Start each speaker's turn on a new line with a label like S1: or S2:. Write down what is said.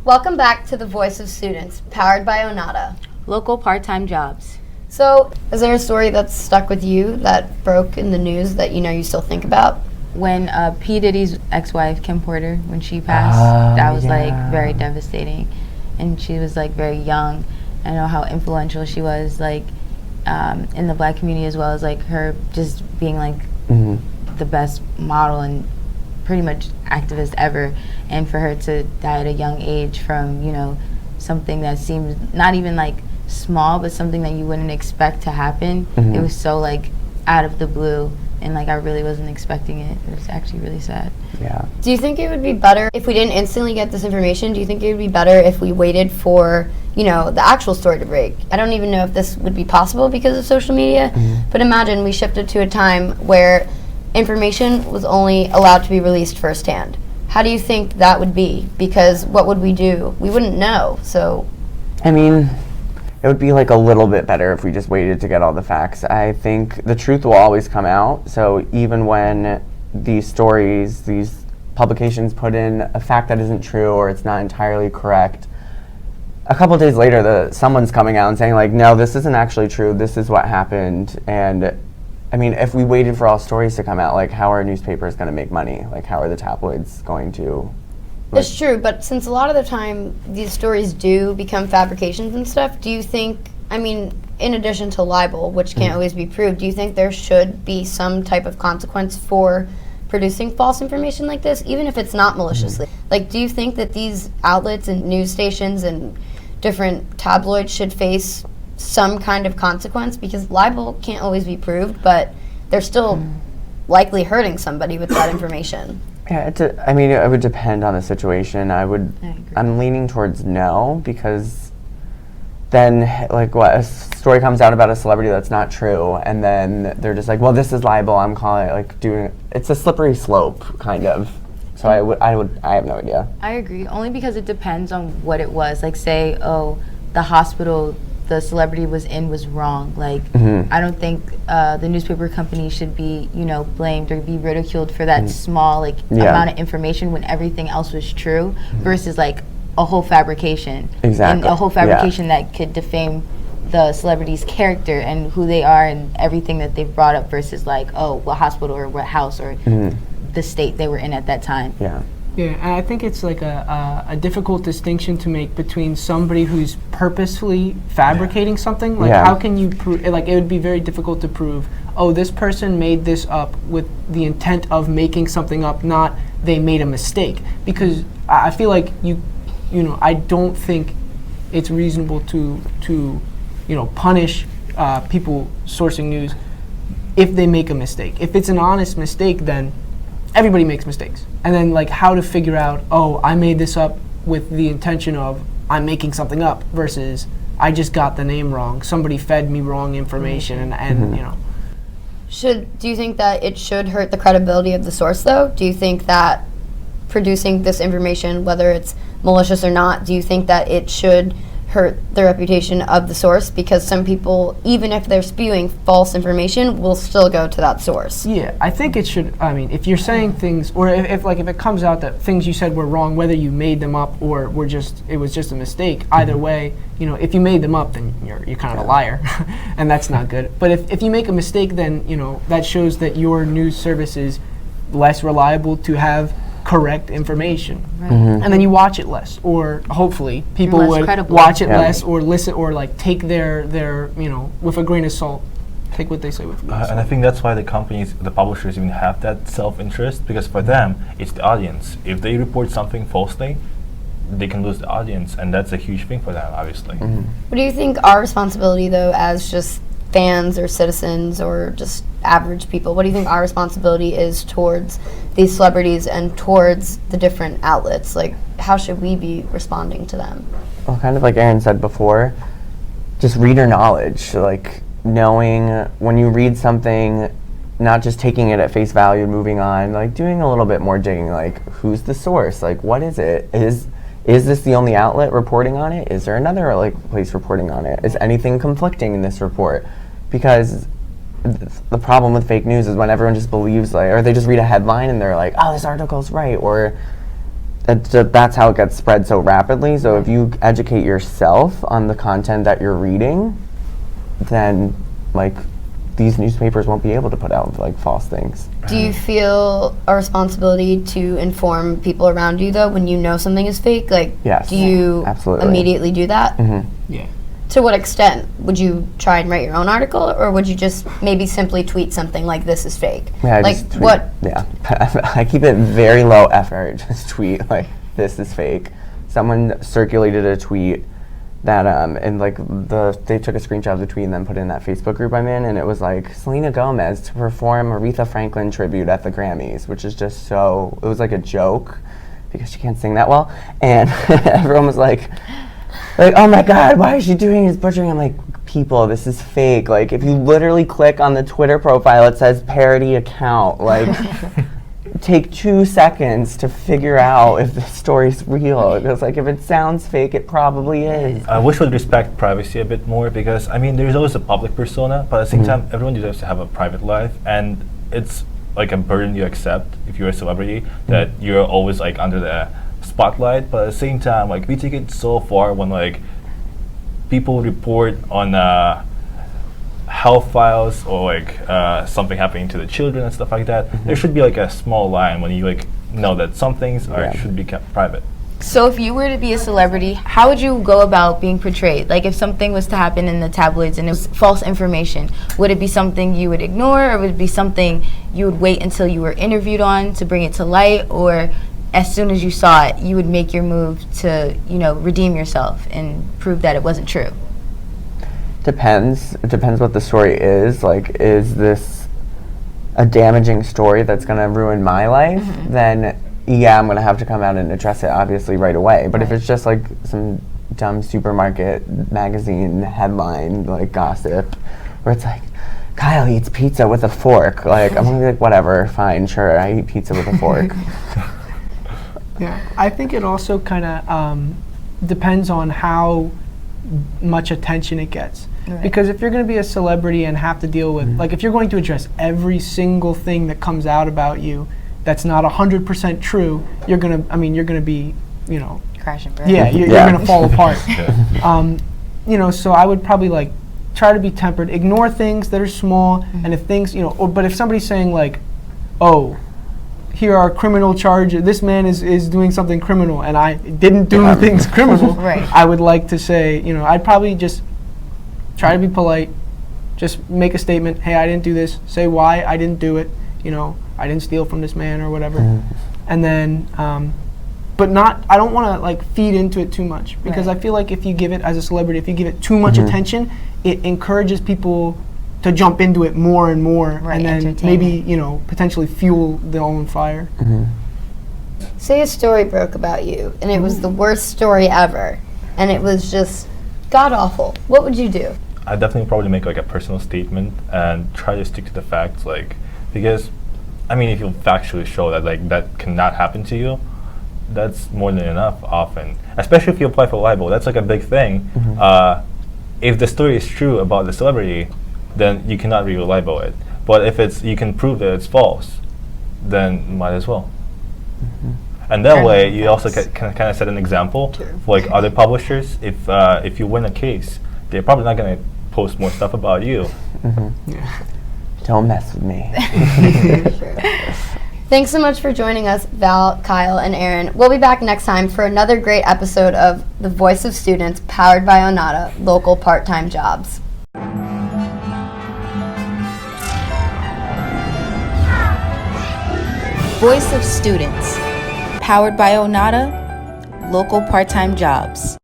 S1: Welcome back to the Voice of Students, powered by Onata.
S2: Local part-time jobs.
S1: So, is there a story that's stuck with you that broke in the news that you still think about?
S2: When P. Diddy's ex-wife, Kim Porter, when she passed, that was like very devastating. And she was like very young. I know how influential she was like in the black community, as well as like her just being like the best model and pretty much activist ever. And for her to die at a young age from, something that seems not even like small, but something that you wouldn't expect to happen. It was so like out of the blue, and like I really wasn't expecting it. It was actually really sad.
S3: Yeah.
S1: Do you think it would be better if we didn't instantly get this information? Do you think it would be better if we waited for, the actual story to break? I don't even know if this would be possible because of social media, but imagine we shifted to a time where information was only allowed to be released firsthand. How do you think that would be? Because what would we do? We wouldn't know, so.
S3: I mean, it would be like a little bit better if we just waited to get all the facts. I think the truth will always come out, so even when these stories, these publications put in a fact that isn't true or it's not entirely correct, a couple days later someone's coming out and saying like, no, this isn't actually true, this is what happened. And I mean, if we waited for all stories to come out, like how are newspapers going to make money? Like how are the tabloids going to?
S1: It's true, but since a lot of the time these stories do become fabrications and stuff, do you think, in addition to libel, which can't always be proved, do you think there should be some type of consequence for producing false information like this, even if it's not maliciously? Like, do you think that these outlets and news stations and different tabloids should face some kind of consequence? Because libel can't always be proved, but they're still likely hurting somebody with that information.
S3: Yeah, it would depend on the situation. I'm leaning towards no, because then, like, what, a story comes out about a celebrity that's not true, and then they're just like, well, this is libel, I'm calling it, like, it's a slippery slope, kind of. So I have no idea.
S2: I agree, only because it depends on what it was. Like, say, the hospital the celebrity was in was wrong. Like, I don't think the newspaper company should be, blamed or be ridiculed for that small, amount of information when everything else was true, versus, like, a whole fabrication.
S3: Exactly.
S2: And a whole fabrication that could defame the celebrity's character and who they are and everything that they've brought up, versus, like, what hospital or what house or the state they were in at that time.
S3: Yeah.
S4: Yeah, and I think it's like a difficult distinction to make between somebody who's purposefully fabricating something. Like, how can you prove? Like, it would be very difficult to prove. Oh, this person made this up with the intent of making something up, not they made a mistake. Because I feel like I don't think it's reasonable to punish people sourcing news if they make a mistake. If it's an honest mistake, then everybody makes mistakes. And then, like, how to figure out, I made this up with the intention of I'm making something up, versus I just got the name wrong. Somebody fed me wrong information, and
S1: Do you think that it should hurt the credibility of the source, though? Do you think that producing this information, whether it's malicious or not, do you think that it should hurt the reputation of the source? Because some people, even if they're spewing false information, will still go to that source.
S4: Yeah, I think it should. I mean, if you're saying things, or if it comes out that things you said were wrong, whether you made them up or it was just a mistake, either way, if you made them up, then you're kind of a liar, and that's not good. But if you make a mistake, then that shows that your news service is less reliable to have correct information, and then you watch it less, or hopefully people would watch it less, or listen, or like take their with a grain of salt, take what they say with a grain of salt.
S5: And I think that's why the companies, the publishers, even have that self-interest, because for them it's the audience. If they report something falsely, they can lose the audience, and that's a huge thing for them, obviously.
S1: What do you think our responsibility, though, as just fans or citizens or just average people, what do you think our responsibility is towards these celebrities and towards the different outlets? Like, how should we be responding to them?
S3: Well, kind of like Aaron said before, just reader knowledge, like knowing when you read something, not just taking it at face value and moving on, like doing a little bit more digging, like who's the source, like what is it? Is this the only outlet reporting on it? Is there another place reporting on it? Is anything conflicting in this report? Because the problem with fake news is when everyone just believes, or they just read a headline and they're like, oh, this article's right, or that's how it gets spread so rapidly. So if you educate yourself on the content that you're reading, then like these newspapers won't be able to put out like false things.
S1: Do you feel a responsibility to inform people around you though when you know something is fake? Like,
S3: Yes,
S1: do you
S3: absolutely.
S1: immediately do that?
S4: Yeah.
S1: To what extent? Would you try and write your own article, or would you just maybe simply tweet something like "this is fake"?
S3: Yeah, I
S1: like
S3: just tweet,
S1: what?
S3: Yeah, I keep it very low effort. Just tweet like this is fake. Someone circulated a tweet that and like they took a screenshot of the tweet and then put it in that Facebook group I'm in, and it was like Selena Gomez to perform Aretha Franklin tribute at the Grammys, which is just so. It was like a joke because she can't sing that well, and everyone was like, oh my God, why is she doing this butchering? I'm like, people, this is fake. Like, if you literally click on the Twitter profile, it says parody account. Like, take 2 seconds to figure out if the story's real. Because, like, if it sounds fake, it probably is.
S5: I wish we'd respect privacy a bit more because, I mean, there's always a public persona, but at the same time, everyone deserves to have a private life. And it's like a burden you accept if you're a celebrity, that you're always, like, under the spotlight, but at the same time, like, we take it so far when like people report on health files or like something happening to the children and stuff like that. There should be like a small line when you like know that some things should be kept private.
S2: So if you were to be a celebrity, how would you go about being portrayed? Like if something was to happen in the tabloids and it was false information, would it be something you would ignore, or would it be something you would wait until you were interviewed on to bring it to light, or as soon as you saw it, you would make your move to, redeem yourself and prove that it wasn't true?
S3: Depends. It depends what the story is. Like, is this a damaging story that's going to ruin my life? Then, yeah, I'm going to have to come out and address it, obviously, right away. But if it's just, like, some dumb supermarket magazine headline, like, gossip, where it's like, Kyle eats pizza with a fork. Like, I'm going to be like, whatever, fine, sure, I eat pizza with a fork.
S4: Yeah, I think it also kind of depends on how much attention it gets. Right. Because if you're going to be a celebrity and have to deal with, like, if you're going to address every single thing that comes out about you that's not 100% true, you're going to be,
S2: Crash and burn.
S4: Yeah, you're going to fall apart. So I would probably, like, try to be tempered, ignore things that are small, and if things, but if somebody's saying, like, oh, here are criminal charges, this man is doing something criminal, and I didn't do things criminal,
S2: Right.
S4: I would like to say, I'd probably just try to be polite, just make a statement, hey, I didn't do this, say why I didn't do it, I didn't steal from this man or whatever. And then, but I don't want to like feed into it too much, because I feel like if you give it, as a celebrity, if you give it too much attention, it encourages people to jump into it more and more, and then maybe, potentially fuel their own fire.
S1: Say a story broke about you, and it was the worst story ever, and it was just god-awful. What would you do?
S5: I'd definitely probably make like a personal statement and try to stick to the facts, like, because, I mean, if you factually show that like that cannot happen to you, that's more than enough often. Especially if you apply for libel, that's like a big thing. If the story is true about the celebrity, then you cannot really libel it. But if you can prove that it's false, then might as well. And that way, you also can kind of set an example for like other publishers. If you win a case, they're probably not going to post more stuff about you.
S3: Don't mess with me.
S1: Thanks so much for joining us, Val, Kyle, and Aaron. We'll be back next time for another great episode of The Voice of Students, powered by Onata, local part-time jobs.
S2: Voice of Students, powered by Onata, local part-time jobs.